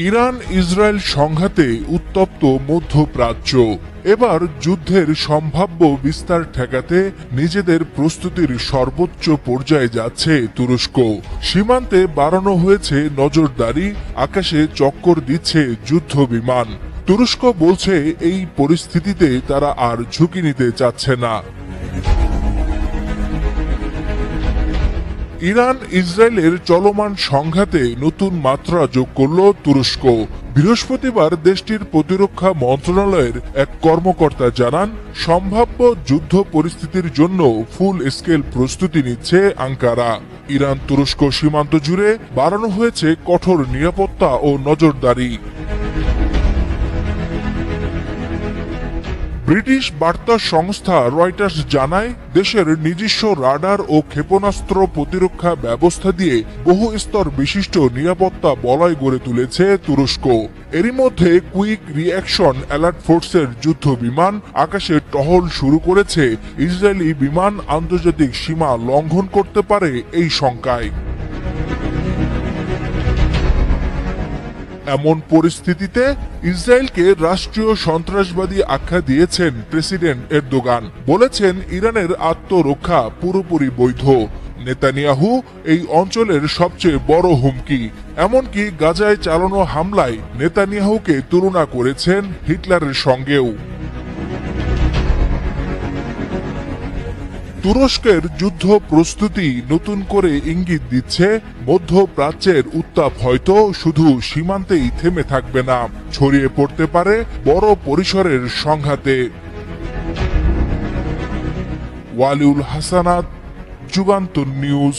Iran Israel সংঘাতে উত্তপ্ত মধ্যপ্রাচ্য। এবার যুদ্ধের সম্ভাব্য বিস্তার ঠেকাতে নিজেদের প্রস্তুতির সর্বোচ্চ পর্যায়ে যাচ্ছে তুরস্ক। সীমান্তে বাড়ানো হয়েছে নজরদারি, আকাশে চক্কর দিচ্ছে যুদ্ধ বিমান। তুরস্ক বলছে এই পরিস্থিতিতে তারা আর ঝুঁকি নিতে চাচ্ছে না। ইরান ইসরায়েলের চলমান সংঘাতে নতুন মাত্রা যোগ করল তুরস্ক। বৃহস্পতিবার দেশটির প্রতিরক্ষা মন্ত্রণালয়ের এক কর্মকর্তা জানান, সম্ভাব্য যুদ্ধ পরিস্থিতির জন্য ফুল স্কেল প্রস্তুতি নিচ্ছে আঙ্কারা। ইরান তুরস্ক সীমান্ত জুড়ে বাড়ানো হয়েছে কঠোর নিরাপত্তা ও নজরদারি। ব্রিটিশ বার্তা সংস্থা রয়টার্স জানায়, দেশের নিজস্ব রাডার ও ক্ষেপণাস্ত্র প্রতিরক্ষা ব্যবস্থা দিয়ে বহু স্তর বিশিষ্ট নিরাপত্তা বলয় গড়ে তুলেছে তুরস্ক। এরই মধ্যে কুইক রিঅ্যাকশন অ্যালার্ট ফোর্সের যুদ্ধ বিমান আকাশে টহল শুরু করেছে। ইসরায়েলি বিমান আন্তর্জাতিক সীমা লঙ্ঘন করতে পারে এই শঙ্কায়। এমন পরিস্থিতিতে ইসরায়েলকে রাষ্ট্রীয় সন্ত্রাসবাদী আখ্যা দিয়েছেন প্রেসিডেন্ট এরদোগান। বলেছেন, ইরানের আত্মরক্ষা পুরোপুরি বৈধ। নেতানিয়াহু এই অঞ্চলের সবচেয়ে বড় হুমকি। এমনকি গাজায় চালানো হামলায় নেতানিয়াহুকে তুলনা করেছেন হিটলারের সঙ্গেও। তুরস্কের যুদ্ধ প্রস্তুতি নতুন করে ইঙ্গিত দিচ্ছে, মধ্যপ্রাচ্যের উত্তাপ হয়তো শুধু সীমান্তেই থেমে থাকবে না, ছড়িয়ে পড়তে পারে বড় পরিসরের সংঘাতে। ওয়ালিউল হাসানাত, যুগান্তর নিউজ।